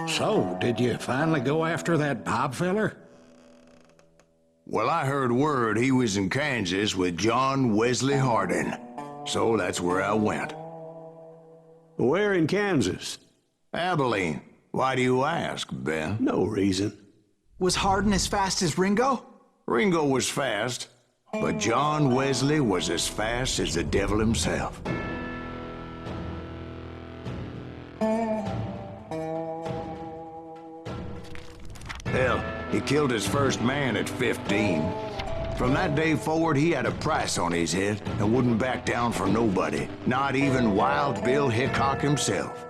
So, did you finally go after that Bob feller? Well, I heard word he was in Kansas with John Wesley Hardin. So that's where I went. Where in Kansas? Abilene. Why do you ask, Ben? No reason. Was Hardin as fast as Ringo? Ringo was fast, but John Wesley was as fast as the devil himself. Hell, he killed his first man at 15. From that day forward, he had a price on his head and wouldn't back down for nobody, not even Wild Bill Hickok himself.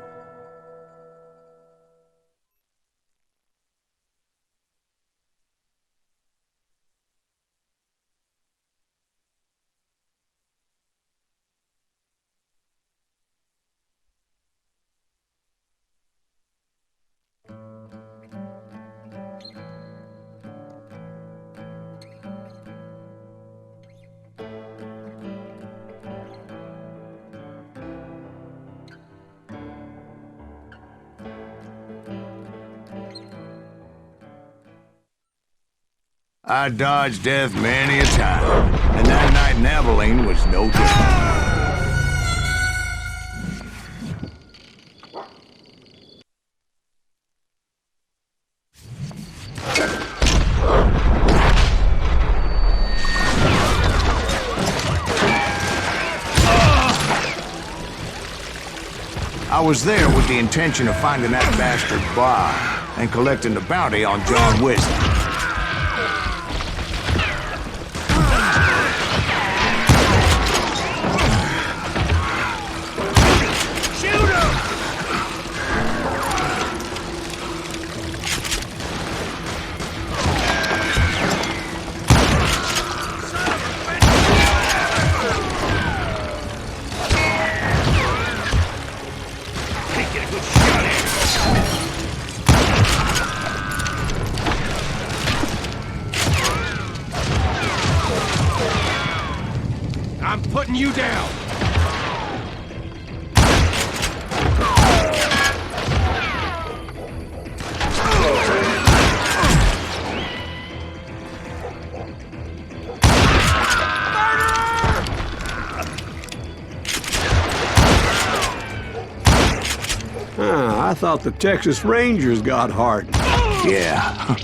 I dodged death many a time, and that night in Abilene was no different. I was there with the intention of finding that bastard Bob and collecting the bounty on John Wesley. I'm putting you down! I thought the Texas Rangers got Hardin. Yeah,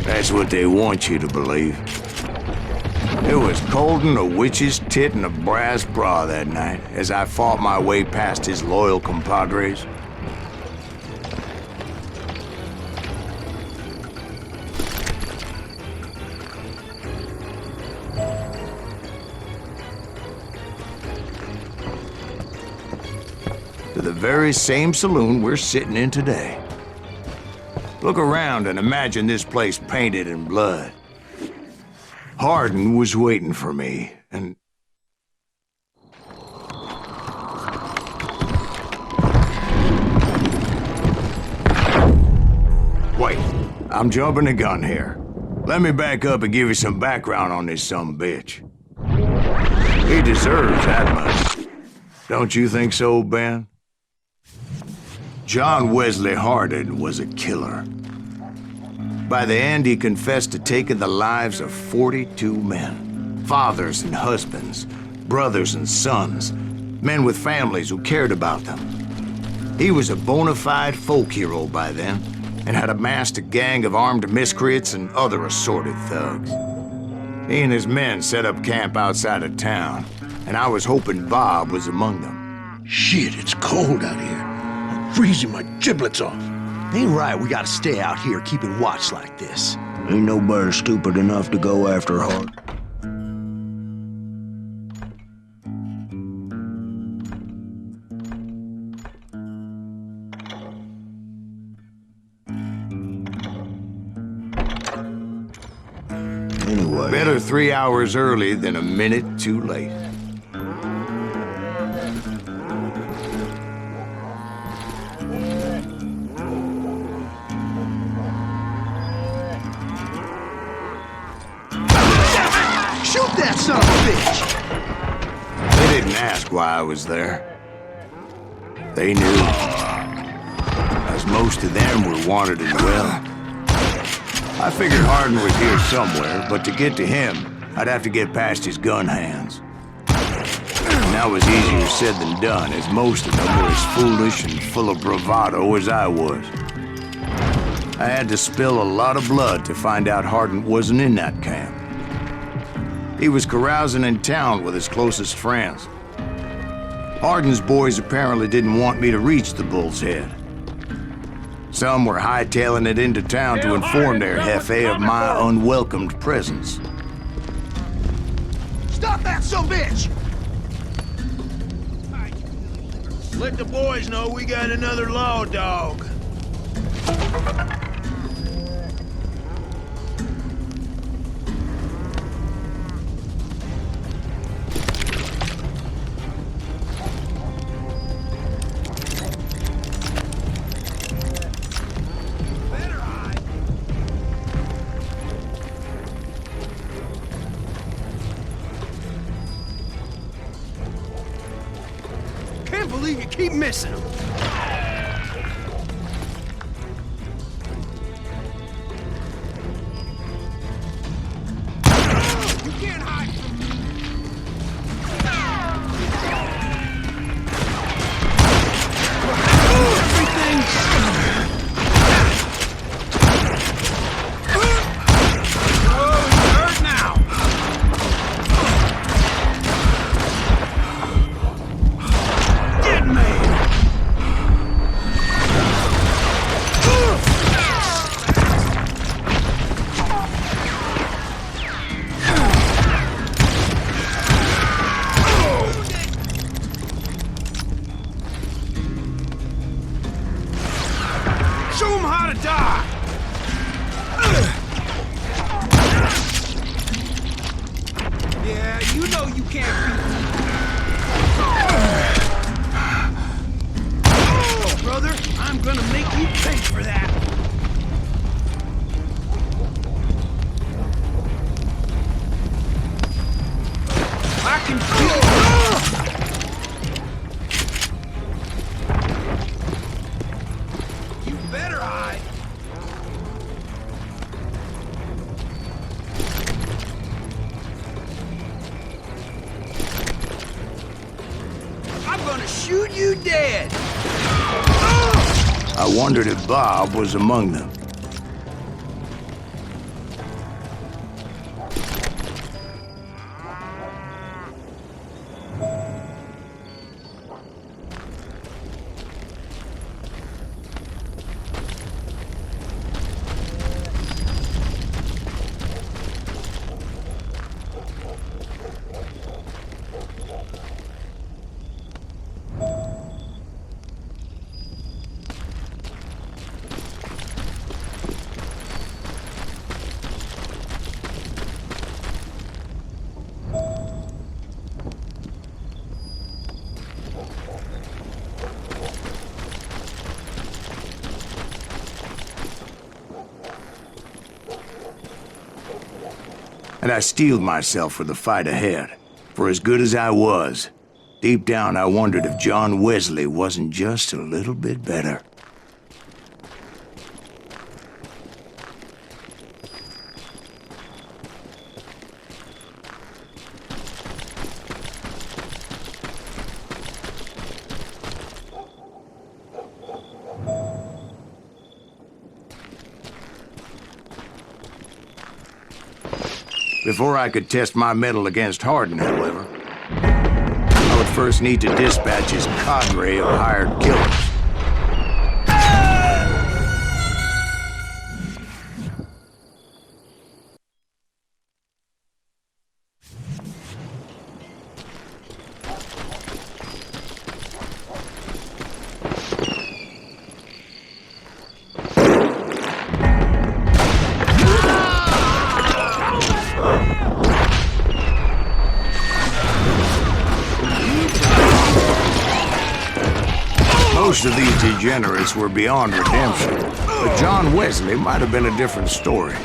that's what they want you to believe. It was coldin' a witch's tit and a brass bra that night as I fought my way past his loyal compadres. To the very same saloon we're sitting in today. Look around and imagine this place painted in blood. Hardin was waiting for me, and... Wait, I'm jumping the gun here. Let me back up and give you some background on this sumbitch. He deserves that much. Don't you think so, Ben? John Wesley Hardin was a killer. By the end, he confessed to taking the lives of 42 men. Fathers and husbands, brothers and sons, men with families who cared about them. He was a bona fide folk hero by then, and had amassed a gang of armed miscreants and other assorted thugs. He and his men set up camp outside of town, and I was hoping Bob was among them. Shit, it's cold out here. I'm freezing my giblets off. Ain't right we gotta stay out here keeping watch like this. Ain't nobody stupid enough to go after Hart. Anyway. Better 3 hours early than a minute too late. Shoot that son of a bitch! They didn't ask why I was there. They knew. That's as most of them were wanted as well. I figured Hardin was here somewhere, but to get to him, I'd have to get past his gun hands. And that was easier said than done, as most of them were as foolish and full of bravado as I was. I had to spill a lot of blood to find out Hardin wasn't in that camp. He was carousing in town with his closest friends. Hardin's boys apparently didn't want me to reach the Bull's Head. Some were hightailing it into town to inform their Jefe of my unwelcomed presence. Stop that bitch! Let the boys know we got another law dog. Can't believe you keep missing them. You can't hide from me. Hurt now. Get me. Show them how to die! Yeah, you know you can't beat me. Oh, brother, I'm gonna make you pay for that. I can feel it. You better hide. I'm gonna shoot you dead. I wondered if Bob was among them. And I steeled myself for the fight ahead. For as good as I was, deep down I wondered if John Wesley wasn't just a little bit better. Before I could test my mettle against Hardin, however, I would first need to dispatch his cadre of hired killers. Most of these degenerates were beyond redemption, but John Wesley might have been a different story.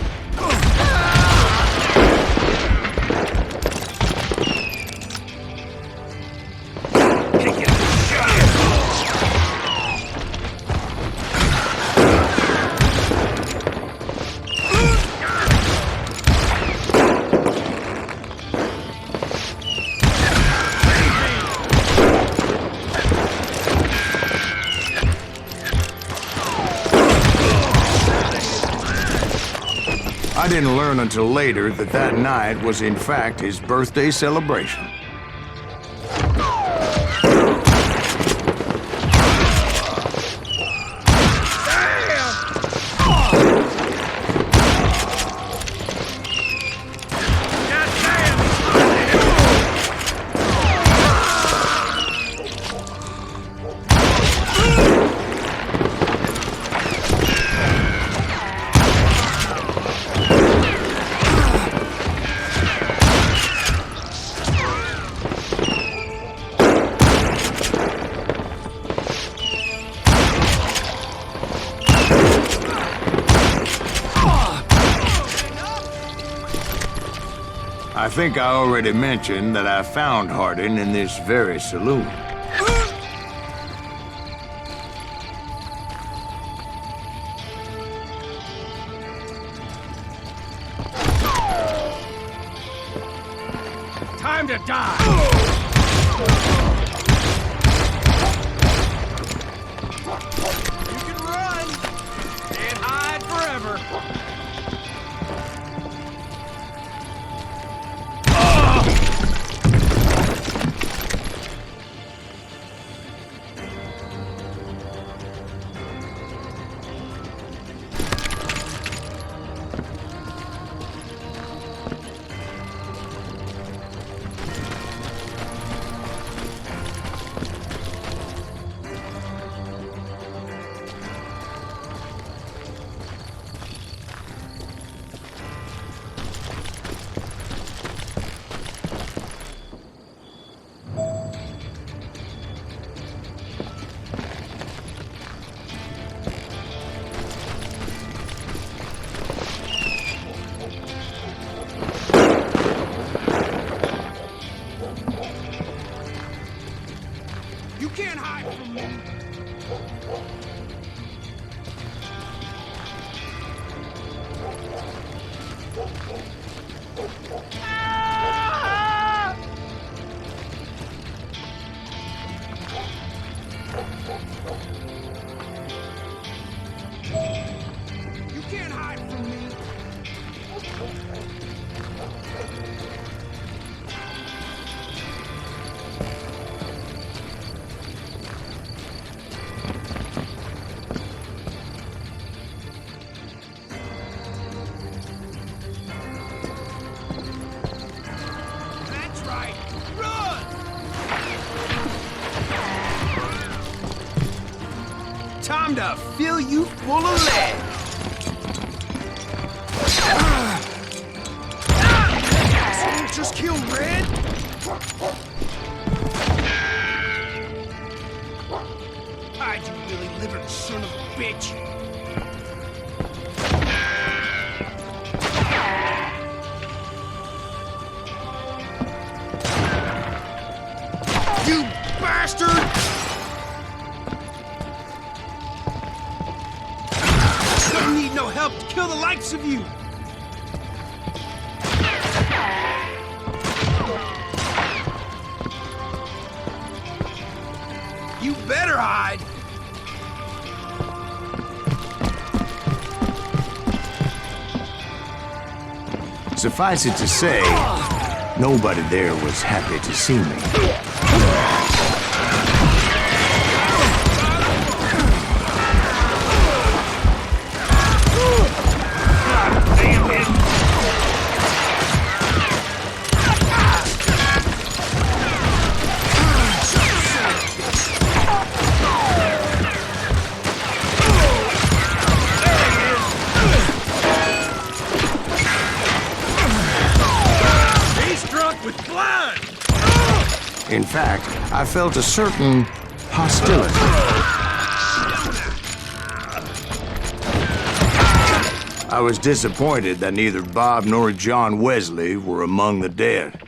I didn't learn until later that that night was in fact his birthday celebration. I think I already mentioned that I found Hardin in this very saloon. Time to die! You can run! Can't hide forever! You can't hide from me! Ah! You can't hide from me! That's right! Run! Time to fill you full of lead! Someone just killed Red? Hide, you lily-livered son of a bitch! You bastard! Don't need no help to kill the likes of you! You better hide! Suffice it to say, nobody there was happy to see me. In fact, I felt a certain hostility. I was disappointed that neither Bob nor John Wesley were among the dead.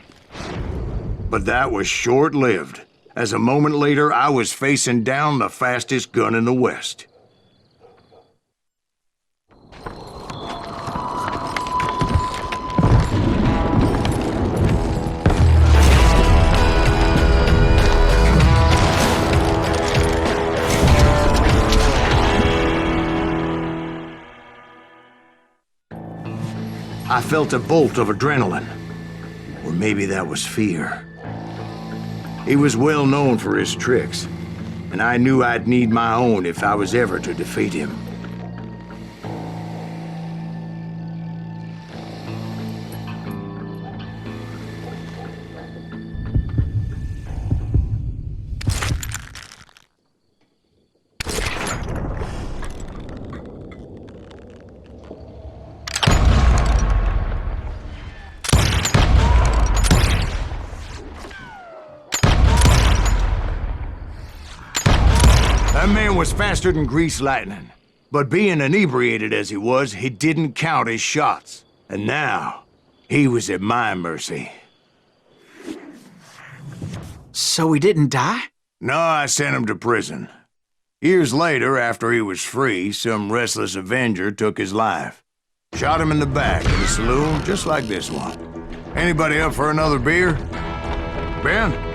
But that was short-lived, as a moment later I was facing down the fastest gun in the West. I felt a bolt of adrenaline. Or maybe that was fear. He was well known for his tricks, and I knew I'd need my own if I was ever to defeat him. That man was faster than greased lightning. But being inebriated as he was, he didn't count his shots. And now, he was at my mercy. So he didn't die? No, I sent him to prison. Years later, after he was free, some restless Avenger took his life. Shot him in the back in a saloon just like this one. Anybody up for another beer? Ben?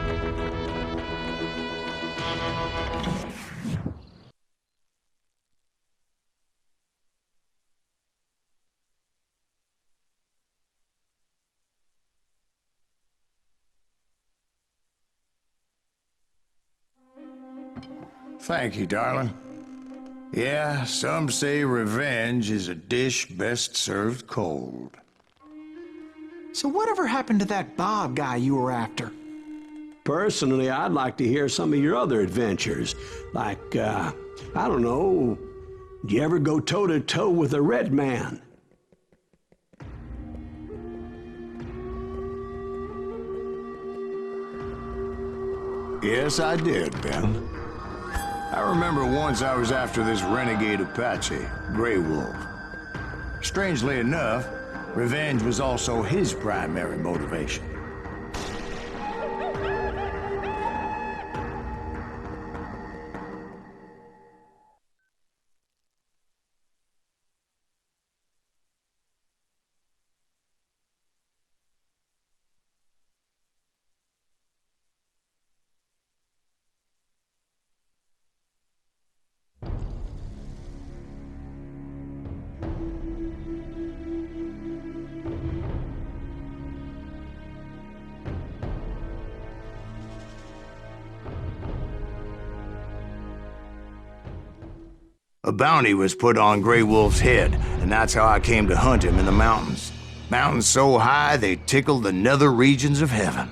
Thank you, darling. Yeah, some say revenge is a dish best served cold. So whatever happened to that Bob guy you were after? Personally, I'd like to hear some of your other adventures. Like, I don't know, did you ever go toe-to-toe with a red man? Yes, I did, Ben. I remember once I was after this renegade Apache, Grey Wolf. Strangely enough, revenge was also his primary motivation. A bounty was put on Grey Wolf's head, and that's how I came to hunt him in the mountains. Mountains so high they tickled the nether regions of heaven.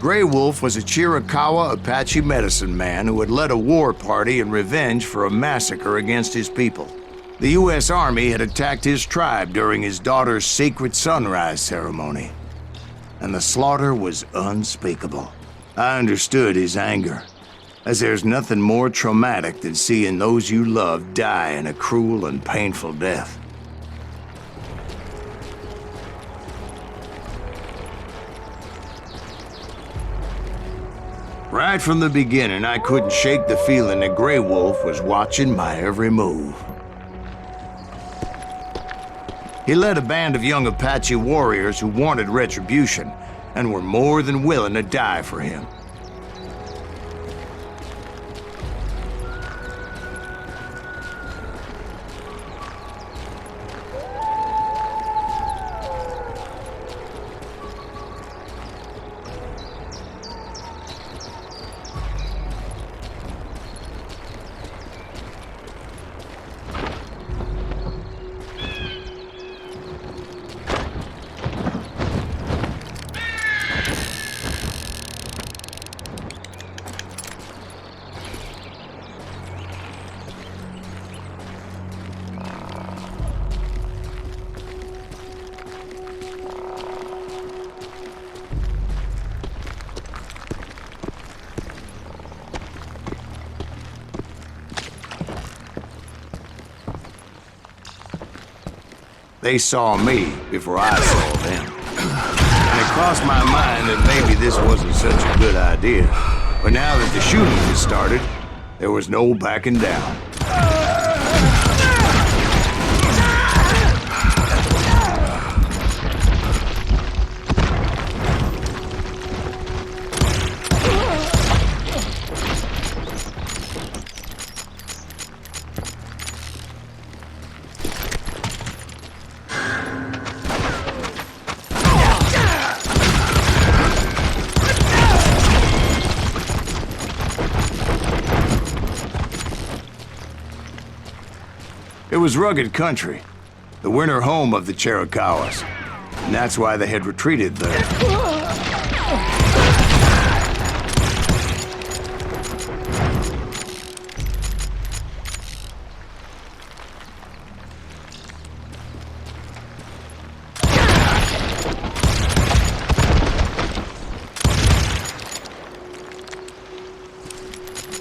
Grey Wolf was a Chiricahua Apache medicine man who had led a war party in revenge for a massacre against his people. The U.S. Army had attacked his tribe during his daughter's sacred sunrise ceremony, and the slaughter was unspeakable. I understood his anger, as there's nothing more traumatic than seeing those you love die in a cruel and painful death. Right from the beginning, I couldn't shake the feeling that Grey Wolf was watching my every move. He led a band of young Apache warriors who wanted retribution, and were more than willing to die for him. They saw me before I saw them. And it crossed my mind that maybe this wasn't such a good idea. But now that the shooting had started, there was no backing down. was rugged country, the winter home of the Chiricahuas, and that's why they had retreated there.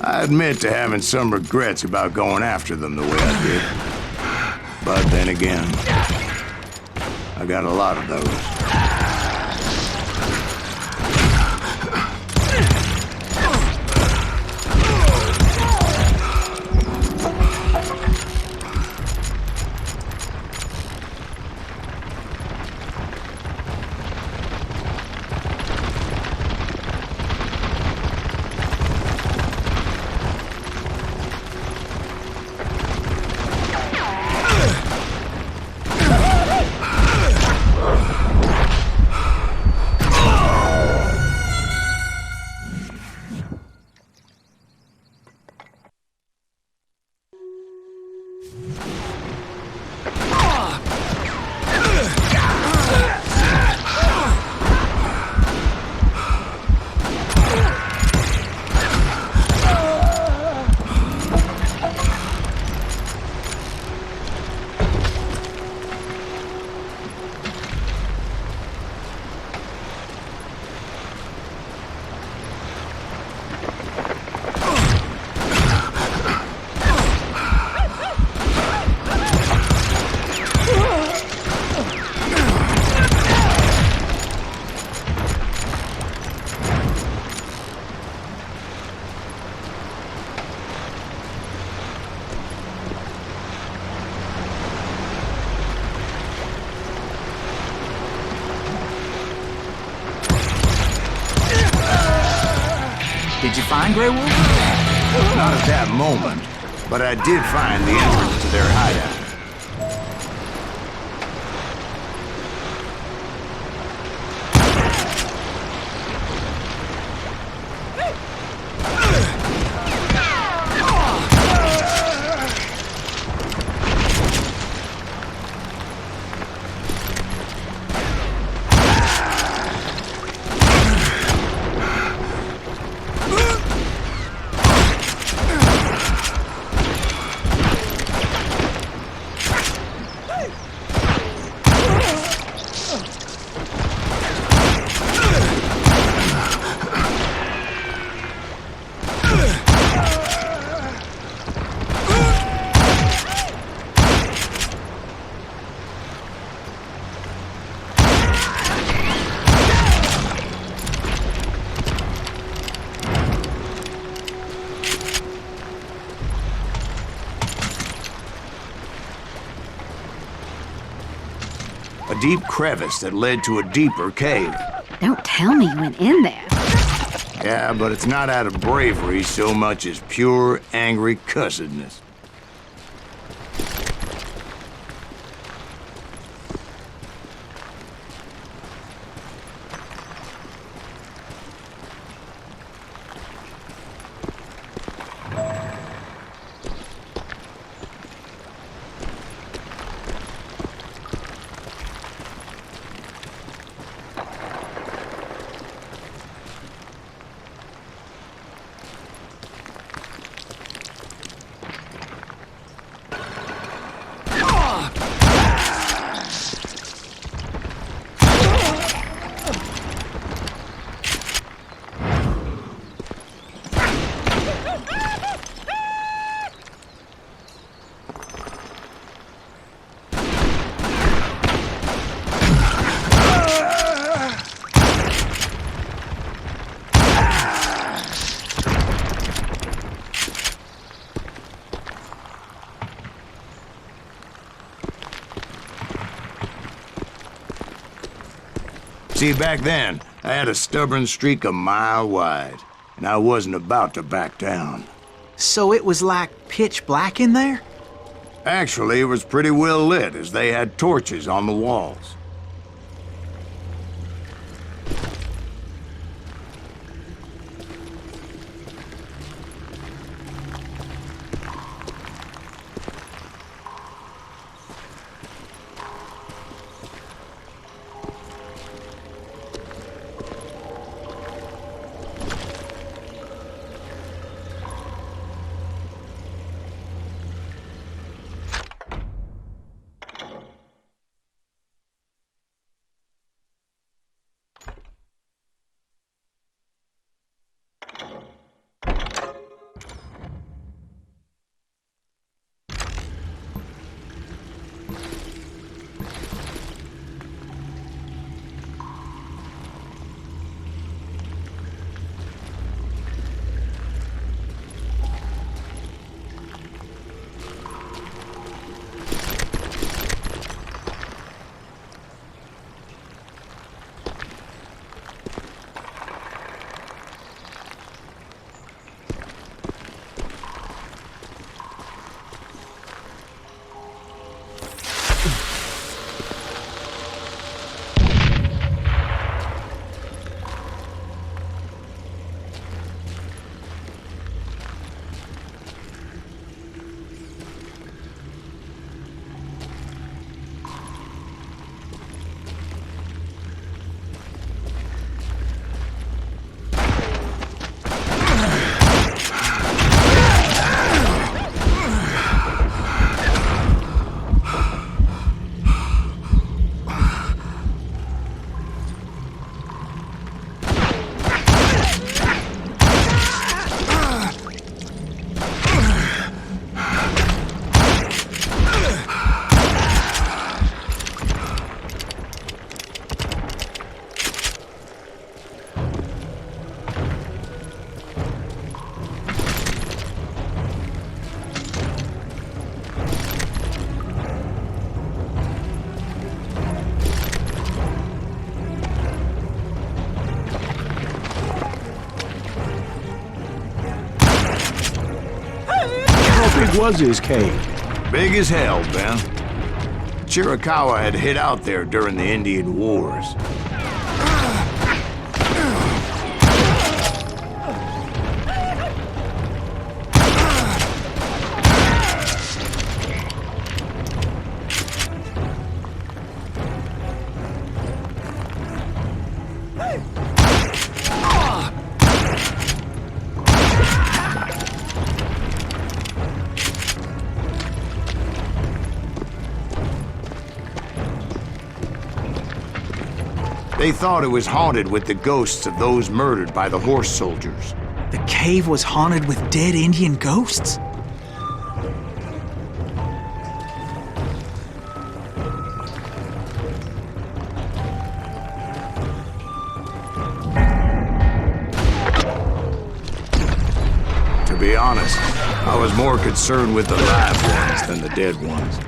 I admit to having some regrets about going after them the way I did. But then again, I got a lot of those. Did you find Grey Wolf? Not at that moment, but I did find the entrance to their hideout. A deep crevice that led to a deeper cave. Don't tell me you went in there. Yeah, but it's not out of bravery so much as pure, angry cussedness. See, back then, I had a stubborn streak a mile wide, and I wasn't about to back down. So it was like pitch black in there? Actually, it was pretty well lit, as they had torches on the walls. How big was his cave? Big as hell, Ben. Chiricahua had hid out there during the Indian Wars. They thought it was haunted with the ghosts of those murdered by the horse soldiers. The cave was haunted with dead Indian ghosts? To be honest, I was more concerned with the live ones than the dead ones.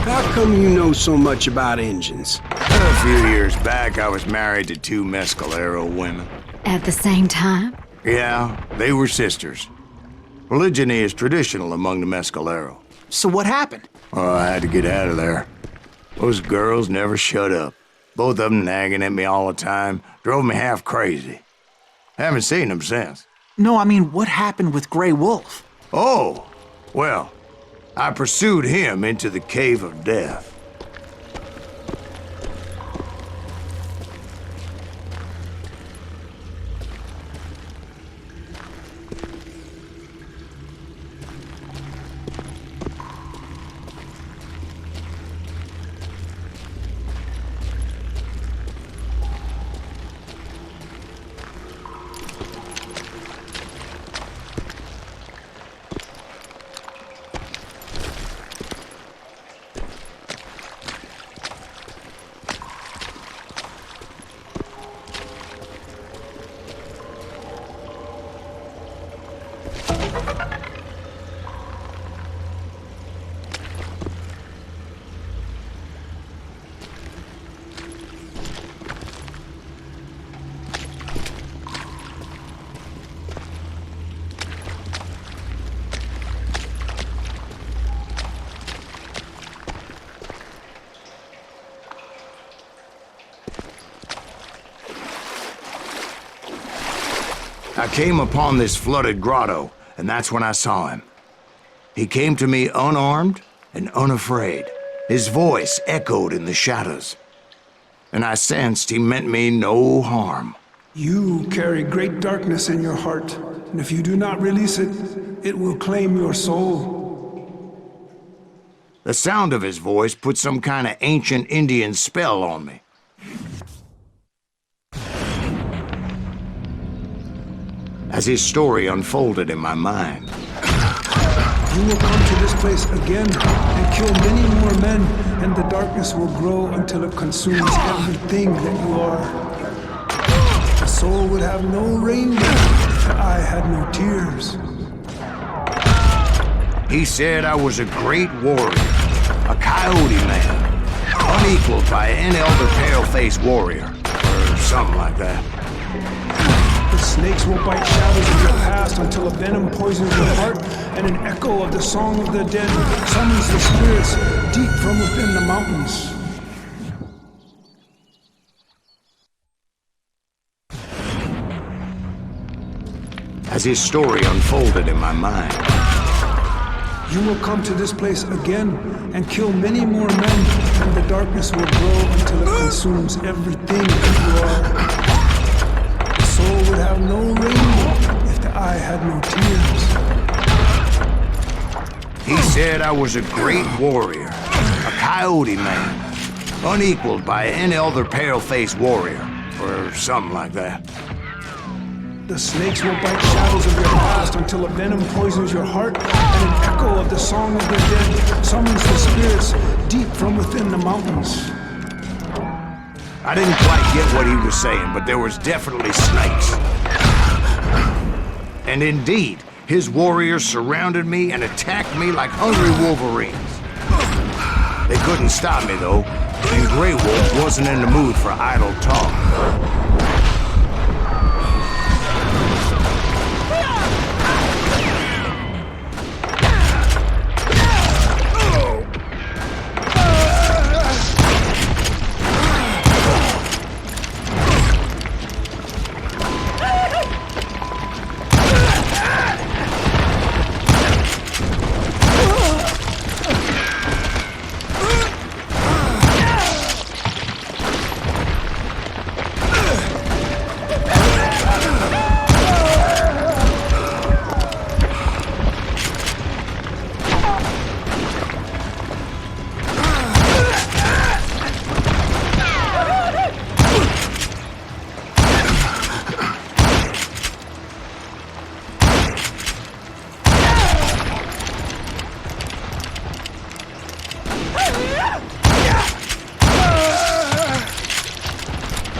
How come you know so much about engines? A few years back, I was married to two Mescalero women. At the same time? Yeah, they were sisters. Polygyny is traditional among the Mescalero. So what happened? Oh, I had to get out of there. Those girls never shut up. Both of them nagging at me all the time. Drove me half crazy. Haven't seen them since. No, I mean, what happened with Grey Wolf? Oh, well, I pursued him into the Cave of Death. I came upon this flooded grotto, and that's when I saw him. He came to me unarmed and unafraid. His voice echoed in the shadows, and I sensed he meant me no harm. You carry great darkness in your heart, and if you do not release it, it will claim your soul. The sound of his voice put some kind of ancient Indian spell on me. As his story unfolded in my mind, you will come to this place again and kill many more men, and the darkness will grow until it consumes everything that you are. The soul would have no rainbow if the eye had no tears. He said I was a great warrior, a coyote man, unequaled by any other pale-faced warrior, or something like that. The snakes will bite shadows of your past until a venom poisons your heart, and an echo of the song of the dead summons the spirits deep from within the mountains. As his story unfolded in my mind, you will come to this place again and kill many more men, and the darkness will grow until it consumes everything that you are. The soul would have no rainbow if the eye had no tears. He said I was a great warrior, a coyote man, unequaled by any other pale-faced warrior, or something like that. The snakes will bite shadows of your past until a venom poisons your heart, and an echo of the song of the dead summons the spirits deep from within the mountains. I didn't quite get what he was saying, but there was definitely snakes. And indeed, his warriors surrounded me and attacked me like hungry wolverines. They couldn't stop me, though, and Grey Wolf wasn't in the mood for idle talk.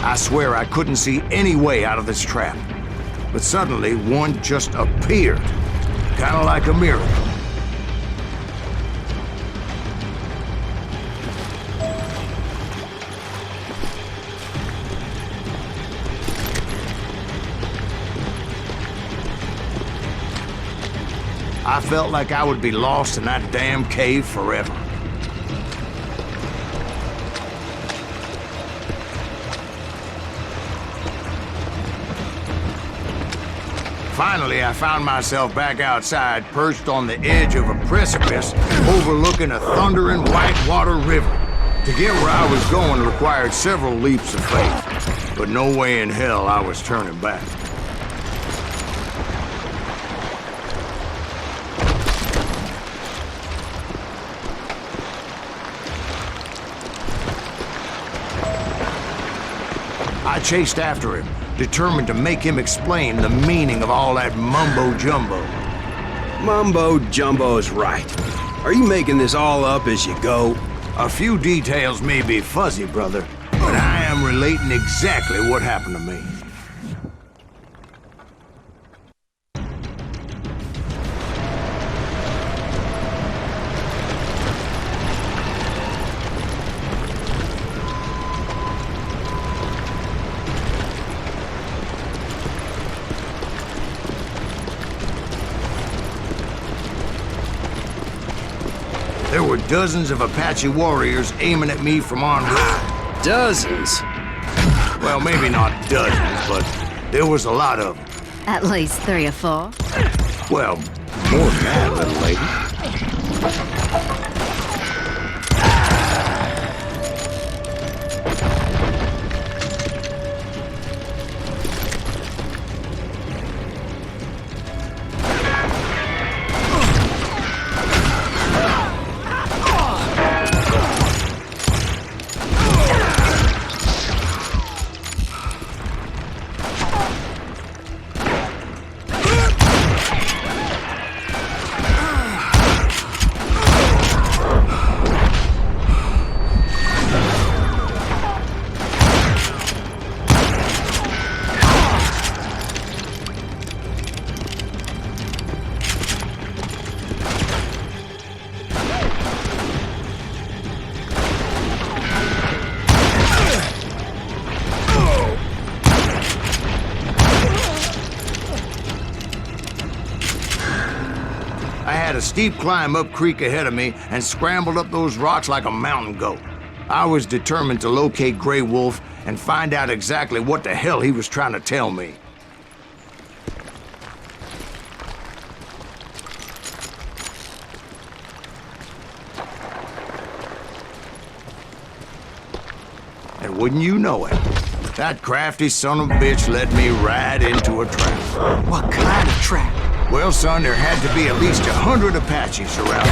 I swear I couldn't see any way out of this trap. But suddenly, one just appeared. Kind of like a miracle. I felt like I would be lost in that damn cave forever. Finally, I found myself back outside, perched on the edge of a precipice, overlooking a thundering whitewater river. To get where I was going required several leaps of faith, but no way in hell I was turning back. I chased after him, determined to make him explain the meaning of all that mumbo-jumbo. Mumbo-jumbo's right. Are you making this all up as you go? A few details may be fuzzy, brother, but I am relating exactly what happened to me. There were dozens of Apache warriors aiming at me from on high. Dozens? Well, maybe not dozens, but there was a lot of them. At least 3 or 4. Well, more than that, little lady. I had a steep climb up creek ahead of me and scrambled up those rocks like a mountain goat. I was determined to locate Grey Wolf and find out exactly what the hell he was trying to tell me. And wouldn't you know it, that crafty son of a bitch led me right into a trap. What kind of trap? Well, son, there had to be at least 100 Apaches around.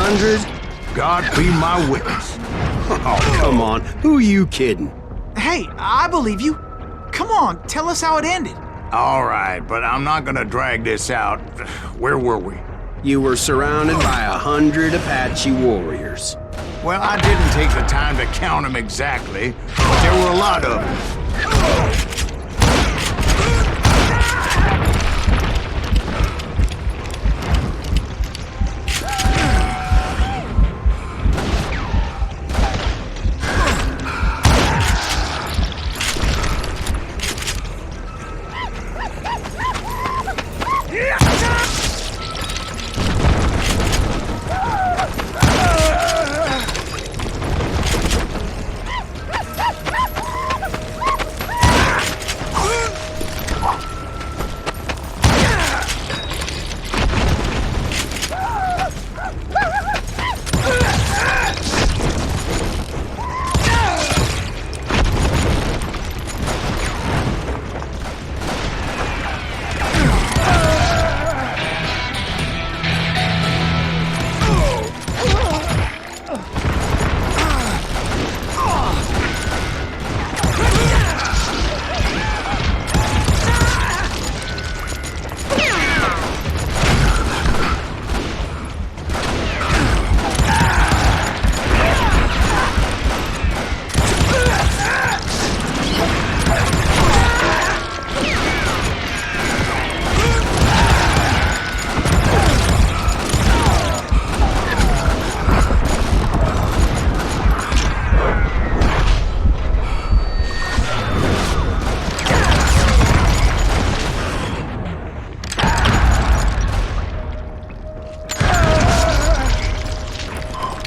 100? God be my witness. Oh, come on. Who are you kidding? Hey, I believe you. Come on, tell us how it ended. All right, but I'm not gonna drag this out. Where were we? You were surrounded by 100 Apache warriors. Well, I didn't take the time to count them exactly, but there were a lot of them.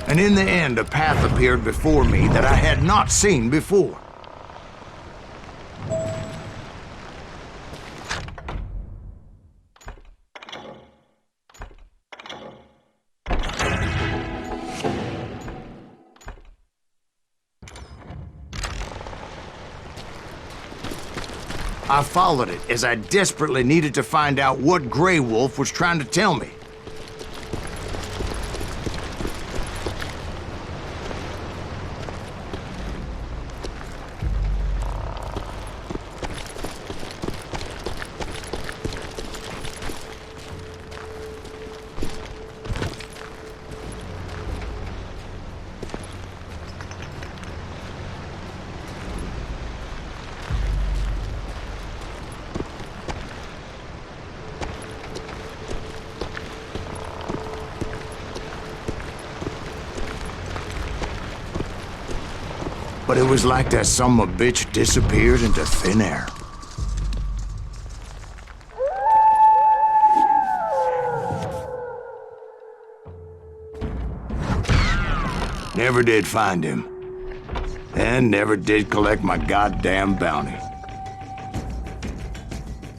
And in the end, a path appeared before me that I had not seen before. I followed it as I desperately needed to find out what Grey Wolf was trying to tell me. But it was like that son of a bitch disappeared into thin air. Never did find him. and never did collect my goddamn bounty.